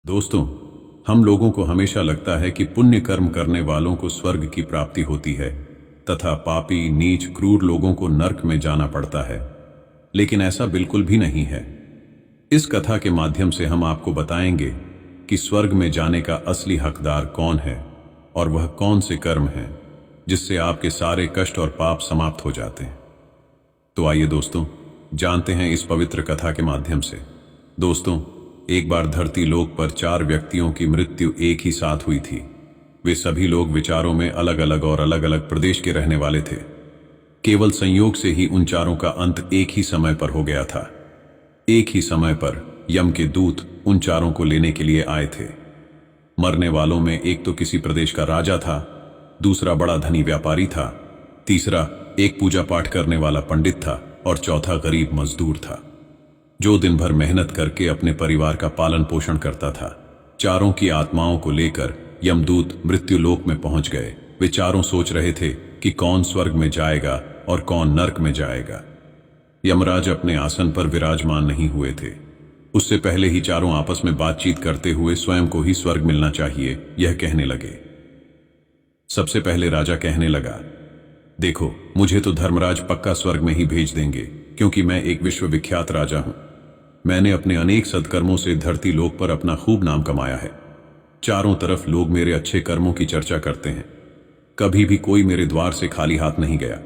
दोस्तों, हम लोगों को हमेशा लगता है कि पुण्य कर्म करने वालों को स्वर्ग की प्राप्ति होती है तथा पापी, नीच, क्रूर लोगों को नर्क में जाना पड़ता है। लेकिन ऐसा बिल्कुल भी नहीं है। इस कथा के माध्यम से हम आपको बताएंगे कि स्वर्ग में जाने का असली हकदार कौन है और वह कौन से कर्म हैं जिससे आपके सारे कष्ट और पाप समाप्त हो जाते हैं। तो आइए दोस्तों, जानते हैं इस पवित्र कथा के माध्यम से। दोस्तों, एक बार धरती लोक पर 4 व्यक्तियों की मृत्यु एक ही साथ हुई थी। वे सभी लोग विचारों में अलग अलग और अलग अलग प्रदेश के रहने वाले थे। केवल संयोग से ही उन चारों का अंत एक ही समय पर हो गया था। एक ही समय पर यम के दूत उन चारों को लेने के लिए आए थे। मरने वालों में एक तो किसी प्रदेश का राजा था, दूसरा बड़ा धनी व्यापारी था, तीसरा एक पूजा पाठ करने वाला पंडित था और चौथा गरीब मजदूर था जो दिन भर मेहनत करके अपने परिवार का पालन पोषण करता था। चारों की आत्माओं को लेकर यमदूत मृत्यु लोक में पहुंच गए। वे चारों सोच रहे थे कि कौन स्वर्ग में जाएगा और कौन नर्क में जाएगा। यमराज अपने आसन पर विराजमान नहीं हुए थे। उससे पहले ही चारों आपस में बातचीत करते हुए स्वयं को ही स्वर्ग मिलना चाहिए, यह कहने लगे। सबसे पहले राजा कहने लगा, देखो, मुझे तो धर्मराज पक्का स्वर्ग में ही भेज देंगे, क्योंकि मैं एक विश्वविख्यात राजा हूं। मैंने अपने अनेक सत्कर्मों से धरती लोक पर अपना खूब नाम कमाया है। चारों तरफ लोग मेरे अच्छे कर्मों की चर्चा करते हैं। कभी भी कोई मेरे द्वार से खाली हाथ नहीं गया।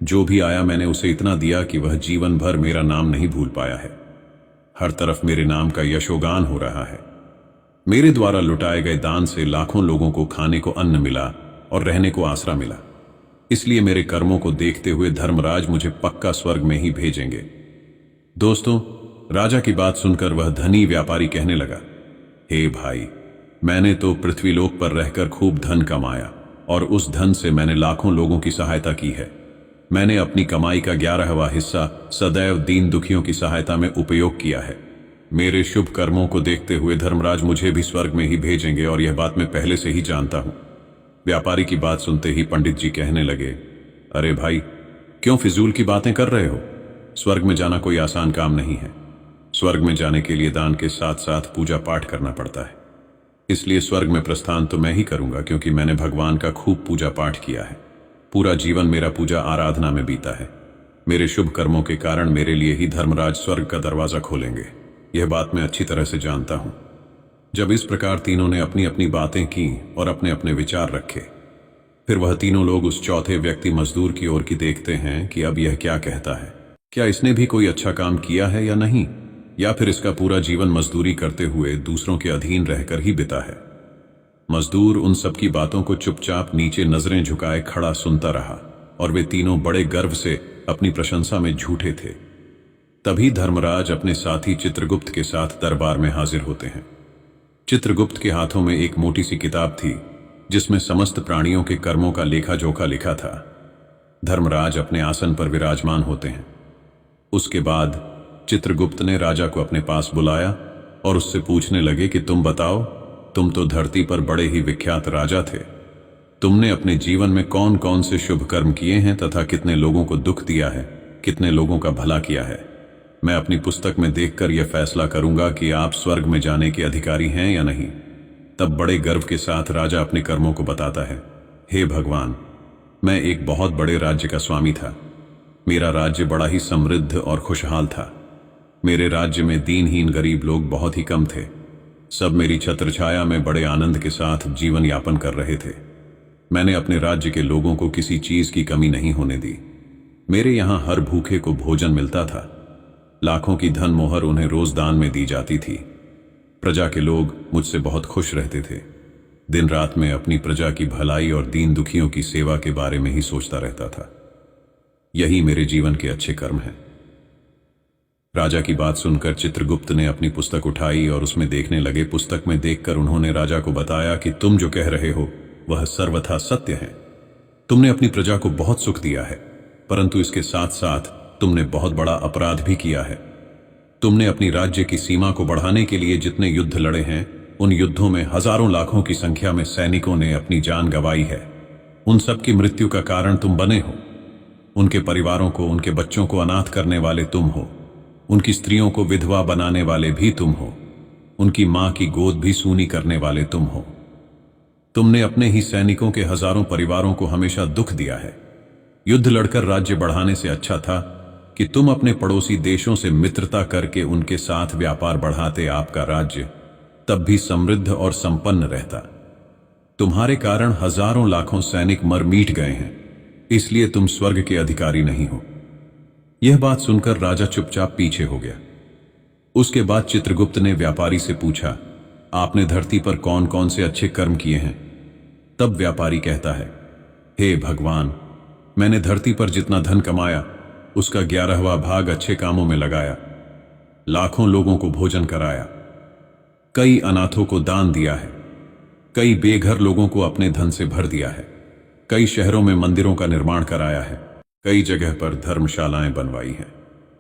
जो भी आया मैंने उसे इतना दिया कि वह जीवन भर मेरा नाम नहीं भूल पाया है। हर तरफ मेरे नाम का यशोगान हो रहा है। मेरे द्वारा लुटाए गए दान से लाखों लोगों को खाने को अन्न मिला और रहने को आसरा मिला। इसलिए मेरे कर्मों को देखते हुए धर्मराज मुझे पक्का स्वर्ग में ही भेजेंगे। दोस्तों, राजा की बात सुनकर वह धनी व्यापारी कहने लगा, हे भाई, मैंने तो पृथ्वीलोक पर रहकर खूब धन कमाया और उस धन से मैंने लाखों लोगों की सहायता की है। मैंने अपनी कमाई का 11वां हिस्सा सदैव दीन दुखियों की सहायता में उपयोग किया है। मेरे शुभ कर्मों को देखते हुए धर्मराज मुझे भी स्वर्ग में ही भेजेंगे और यह बात मैं पहले से ही जानता हूं। व्यापारी की बात सुनते ही पंडित जी कहने लगे, अरे भाई, क्यों फिजूल की बातें कर रहे हो? स्वर्ग में जाना कोई आसान काम नहीं है। स्वर्ग में जाने के लिए दान के साथ साथ पूजा पाठ करना पड़ता है। इसलिए स्वर्ग में प्रस्थान तो मैं ही करूंगा, क्योंकि मैंने भगवान का खूब पूजा पाठ किया है। पूरा जीवन मेरा पूजा आराधना में बीता है। मेरे शुभ कर्मों के कारण मेरे लिए ही धर्मराज स्वर्ग का दरवाजा खोलेंगे। यह बात मैं अच्छी तरह से जानता हूं। जब इस प्रकार तीनों ने अपनी अपनी बातें की और अपने अपने विचार रखे, फिर वह तीनों लोग उस चौथे व्यक्ति मजदूर की ओर की देखते हैं कि अब यह क्या कहता है। क्या इसने भी कोई अच्छा काम किया है या नहीं, या फिर इसका पूरा जीवन मजदूरी करते हुए दूसरों के अधीन रहकर ही बिता है। मजदूर उन सबकी बातों को चुपचाप नीचे नजरें झुकाए खड़ा सुनता रहा और वे तीनों बड़े गर्व से अपनी प्रशंसा में झूठे थे। तभी धर्मराज अपने साथी चित्रगुप्त के साथ दरबार में हाजिर होते हैं। चित्रगुप्त के हाथों में एक मोटी सी किताब थी जिसमें समस्त प्राणियों के कर्मों का लेखा जोखा लिखा था। धर्मराज अपने आसन पर विराजमान होते हैं। उसके बाद चित्रगुप्त ने राजा को अपने पास बुलाया और उससे पूछने लगे कि तुम बताओ, तुम तो धरती पर बड़े ही विख्यात राजा थे। तुमने अपने जीवन में कौन कौन से शुभ कर्म किए हैं तथा कितने लोगों को दुख दिया है, कितने लोगों का भला किया है? मैं अपनी पुस्तक में देखकर यह फैसला करूंगा कि आप स्वर्ग में जाने के अधिकारी हैं या नहीं। तब बड़े गर्व के साथ राजा अपने कर्मों को बताता है, हे भगवान, मैं एक बहुत बड़े राज्य का स्वामी था। मेरा राज्य बड़ा ही समृद्ध और खुशहाल था। मेरे राज्य में दीनहीन गरीब लोग बहुत ही कम थे। सब मेरी छत्रछाया में बड़े आनंद के साथ जीवन यापन कर रहे थे। मैंने अपने राज्य के लोगों को किसी चीज की कमी नहीं होने दी। मेरे यहां हर भूखे को भोजन मिलता था। लाखों की धन मोहर उन्हें रोज दान में दी जाती थी। प्रजा के लोग मुझसे बहुत खुश रहते थे। दिन रात में अपनी प्रजा की भलाई और दीन दुखियों की सेवा के बारे में ही सोचता रहता था। यही मेरे जीवन के अच्छे कर्म हैं। राजा की बात सुनकर चित्रगुप्त ने अपनी पुस्तक उठाई और उसमें देखने लगे। पुस्तक में देखकर उन्होंने राजा को बताया कि तुम जो कह रहे हो वह सर्वथा सत्य है। तुमने अपनी प्रजा को बहुत सुख दिया है, परंतु इसके साथ साथ तुमने बहुत बड़ा अपराध भी किया है। तुमने अपनी राज्य की सीमा को बढ़ाने के लिए जितने युद्ध लड़े हैं, उन युद्धों में हजारों लाखों की संख्या में सैनिकों ने अपनी जान गंवाई है। उन सब की मृत्यु का कारण तुम बने हो। उनके परिवारों को, उनके बच्चों को अनाथ करने वाले तुम हो। उनकी स्त्रियों को विधवा बनाने वाले भी तुम हो। उनकी मां की गोद भी सूनी करने वाले तुम हो। तुमने अपने ही सैनिकों के हजारों परिवारों को हमेशा दुख दिया है। युद्ध लड़कर राज्य बढ़ाने से अच्छा था कि तुम अपने पड़ोसी देशों से मित्रता करके उनके साथ व्यापार बढ़ाते। आपका राज्य तब भी समृद्ध और संपन्न रहता। तुम्हारे कारण हजारों लाखों सैनिक मर मिट गए हैं, इसलिए तुम स्वर्ग के अधिकारी नहीं हो। यह बात सुनकर राजा चुपचाप पीछे हो गया। उसके बाद चित्रगुप्त ने व्यापारी से पूछा, आपने धरती पर कौन कौन से अच्छे कर्म किए हैं? तब व्यापारी कहता है, हे भगवान, मैंने धरती पर जितना धन कमाया उसका 11वां भाग अच्छे कामों में लगाया। लाखों लोगों को भोजन कराया, कई अनाथों को दान दिया है, कई बेघर लोगों को अपने धन से भर दिया है, कई शहरों में मंदिरों का निर्माण कराया है, कई जगह पर धर्मशालाएं बनवाई हैं,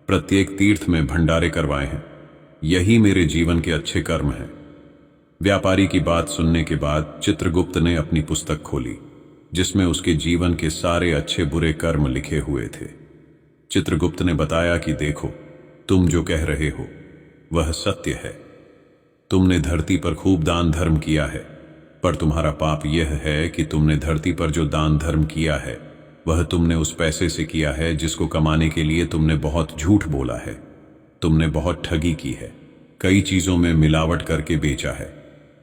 प्रत्येक तीर्थ में भंडारे करवाए हैं। यही मेरे जीवन के अच्छे कर्म हैं। व्यापारी की बात सुनने के बाद चित्रगुप्त ने अपनी पुस्तक खोली, जिसमें उसके जीवन के सारे अच्छे बुरे कर्म लिखे हुए थे। चित्रगुप्त ने बताया कि देखो, तुम जो कह रहे हो वह सत्य है। तुमने धरती पर खूब दान धर्म किया है, पर तुम्हारा पाप यह है कि तुमने धरती पर जो दान धर्म किया है वह तुमने उस पैसे से किया है जिसको कमाने के लिए तुमने बहुत झूठ बोला है। तुमने बहुत ठगी की है, कई चीजों में मिलावट करके बेचा है,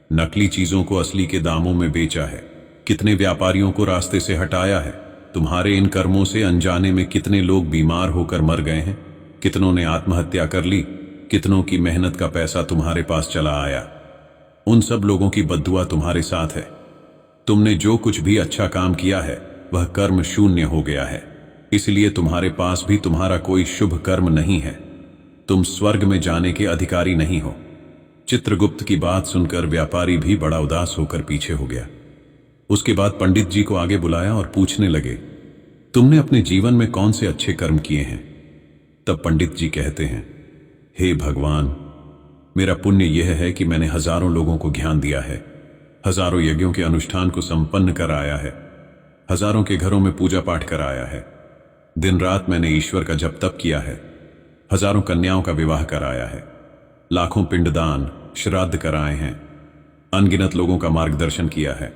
नकली चीजों को असली के दामों में बेचा है, कितने व्यापारियों को रास्ते से हटाया है। तुम्हारे इन कर्मों से अनजाने में कितने लोग बीमार होकर मर गए हैं, कितनों ने आत्महत्या कर ली, कितनों की मेहनत का पैसा तुम्हारे पास चला आया। उन सब लोगों की बद्दुआ तुम्हारे साथ है। तुमने जो कुछ भी अच्छा काम किया है वह कर्म शून्य हो गया है, इसलिए तुम्हारे पास भी तुम्हारा कोई शुभ कर्म नहीं है। तुम स्वर्ग में जाने के अधिकारी नहीं हो। चित्रगुप्त की बात सुनकर व्यापारी भी बड़ा उदास होकर पीछे हो गया। उसके बाद पंडित जी को आगे बुलाया और पूछने लगे, तुमने अपने जीवन में कौन से अच्छे कर्म किए हैं? तब पंडित जी कहते हैं, हे भगवान, मेरा पुण्य यह है कि मैंने हजारों लोगों को ज्ञान दिया है, हजारों यज्ञों के अनुष्ठान को संपन्न कराया है, हजारों के घरों में पूजा पाठ कराया है, दिन रात मैंने ईश्वर का जप तप किया है, हजारों कन्याओं का विवाह कराया है, लाखों पिंडदान श्राद्ध कराए हैं, अनगिनत लोगों का मार्गदर्शन किया है।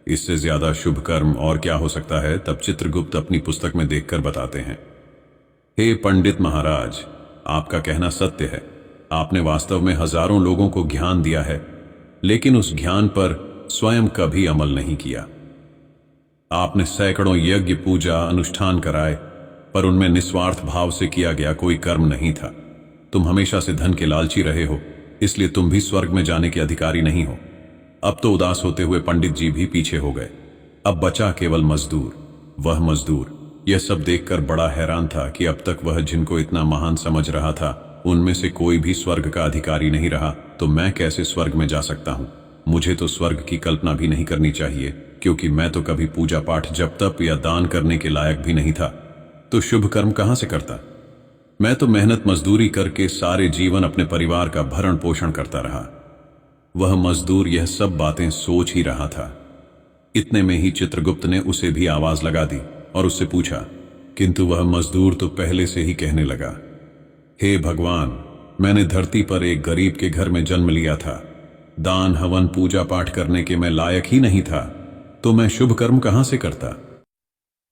इससे ज्यादा शुभ कर्म और क्या हो सकता है? तब चित्रगुप्त अपनी पुस्तक में देखकर बताते हैं, हे पंडित महाराज, आपका कहना सत्य है। आपने वास्तव में हजारों लोगों को ज्ञान दिया है, लेकिन उस ज्ञान पर स्वयं कभी अमल नहीं किया। आपने सैकड़ों यज्ञ पूजा अनुष्ठान कराए, पर उनमें निस्वार्थ भाव से किया गया कोई कर्म नहीं था। तुम हमेशा से धन के लालची रहे हो, इसलिए तुम भी स्वर्ग में जाने के अधिकारी नहीं हो। अब तो उदास होते हुए पंडित जी भी पीछे हो गए। अब बचा केवल मजदूर। वह मजदूर यह सब देखकर बड़ा हैरान था कि अब तक वह जिनको इतना महान समझ रहा था उनमें से कोई भी स्वर्ग का अधिकारी नहीं रहा। तो मैं कैसे स्वर्ग में जा सकता हूं? मुझे तो स्वर्ग की कल्पना भी नहीं करनी चाहिए, क्योंकि मैं तो कभी पूजा पाठ जप तप या दान करने के लायक भी नहीं था। तो शुभ कर्म कहां से करता? मैं तो मेहनत मजदूरी करके सारे जीवन अपने परिवार का भरण पोषण करता रहा। वह मजदूर यह सब बातें सोच ही रहा था। इतने में ही चित्रगुप्त ने उसे भी आवाज लगा दी और उससे पूछा, किंतु वह मजदूर तो पहले से ही कहने लगा, हे भगवान, मैंने धरती पर एक गरीब के घर में जन्म लिया था। दान हवन पूजा पाठ करने के मैं लायक ही नहीं था, तो मैं शुभ कर्म कहां से करता?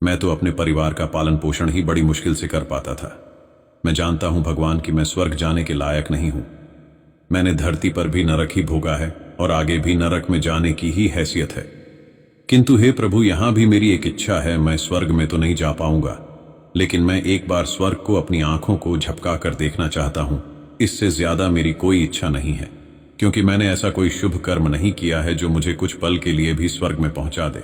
मैं तो अपने परिवार का पालन पोषण ही बड़ी मुश्किल से कर पाता था। मैं जानता हूं भगवान कि मैं स्वर्ग जाने के लायक नहीं हूं। मैंने धरती पर भी नरक ही भोगा है और आगे भी नरक में जाने की ही हैसियत है। किंतु हे प्रभु, यहां भी मेरी एक इच्छा है। मैं स्वर्ग में तो नहीं जा पाऊंगा, लेकिन मैं एक बार स्वर्ग को अपनी आंखों को झपका कर देखना चाहता हूं। इससे ज्यादा मेरी कोई इच्छा नहीं है, क्योंकि मैंने ऐसा कोई शुभ कर्म नहीं किया है जो मुझे कुछ पल के लिए भी स्वर्ग में पहुंचा दे।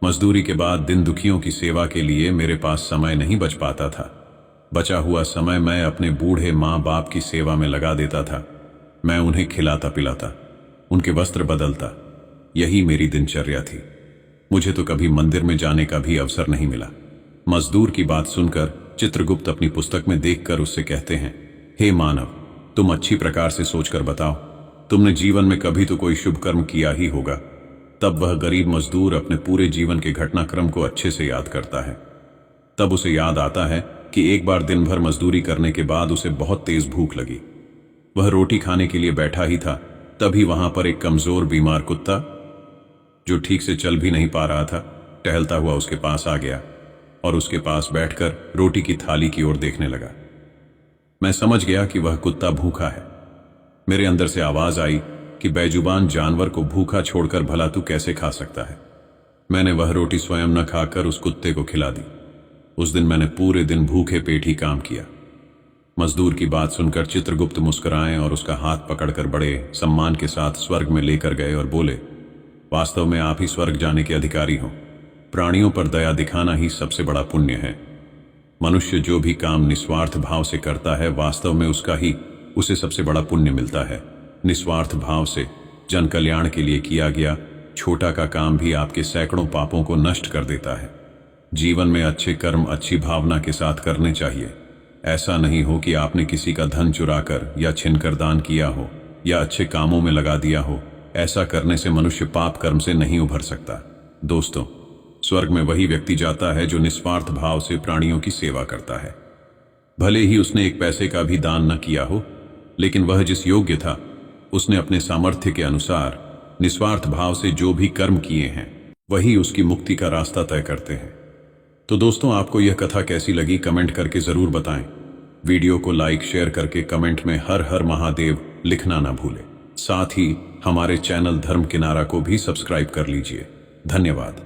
मजदूरी के बाद दिन दुखियों की सेवा के लिए मेरे पास समय नहीं बच पाता था। बचा हुआ समय मैं अपने बूढ़े माँ बाप की सेवा में लगा देता था। मैं उन्हें खिलाता पिलाता, उनके वस्त्र बदलता, यही मेरी दिनचर्या थी। मुझे तो कभी मंदिर में जाने का भी अवसर नहीं मिला। मजदूर की बात सुनकर चित्रगुप्त अपनी पुस्तक में देखकर उससे कहते हैं, हे मानव, तुम अच्छी प्रकार से सोचकर बताओ, तुमने जीवन में कभी तो कोई शुभ कर्म किया ही होगा। तब वह गरीब मजदूर अपने पूरे जीवन के घटनाक्रम को अच्छे से याद करता है। तब उसे याद आता है कि एक बार दिन भर मजदूरी करने के बाद उसे बहुत तेज भूख लगी। वह रोटी खाने के लिए बैठा ही था, तभी वहां पर एक कमजोर बीमार कुत्ता जो ठीक से चल भी नहीं पा रहा था, टहलता हुआ उसके पास आ गया और उसके पास बैठकर रोटी की थाली की ओर देखने लगा। मैं समझ गया कि वह कुत्ता भूखा है। मेरे अंदर से आवाज आई कि बेजुबान जानवर को भूखा छोड़कर भला तू कैसे खा सकता है। मैंने वह रोटी स्वयं न खाकर उस कुत्ते को खिला दी। उस दिन मैंने पूरे दिन भूखे पेट ही काम किया। मजदूर की बात सुनकर चित्रगुप्त मुस्कुराए और उसका हाथ पकड़कर बड़े सम्मान के साथ स्वर्ग में लेकर गए और बोले, वास्तव में आप ही स्वर्ग जाने के अधिकारी हो। प्राणियों पर दया दिखाना ही सबसे बड़ा पुण्य है। मनुष्य जो भी काम निस्वार्थ भाव से करता है, वास्तव में उसे सबसे बड़ा पुण्य मिलता है। निस्वार्थ भाव से जन कल्याण के लिए किया गया छोटा का काम भी आपके सैकड़ों पापों को नष्ट कर देता है। जीवन में अच्छे कर्म अच्छी भावना के साथ करने चाहिए। ऐसा नहीं हो कि आपने किसी का धन चुराकर या छिनकर दान किया हो या अच्छे कामों में लगा दिया हो। ऐसा करने से मनुष्य पाप कर्म से नहीं उभर सकता। दोस्तों, स्वर्ग में वही व्यक्ति जाता है जो निस्वार्थ भाव से प्राणियों की सेवा करता है। भले ही उसने एक पैसे का भी दान न किया हो, लेकिन वह जिस योग्य था, उसने अपने सामर्थ्य के अनुसार निस्वार्थ भाव से जो भी कर्म किए हैं, वही उसकी मुक्ति का रास्ता तय करते हैं। तो दोस्तों, आपको यह कथा कैसी लगी कमेंट करके जरूर बताएं। वीडियो को लाइक शेयर करके कमेंट में हर हर महादेव लिखना ना भूलें। साथ ही हमारे चैनल धर्म किनारा को भी सब्सक्राइब कर लीजिए। धन्यवाद।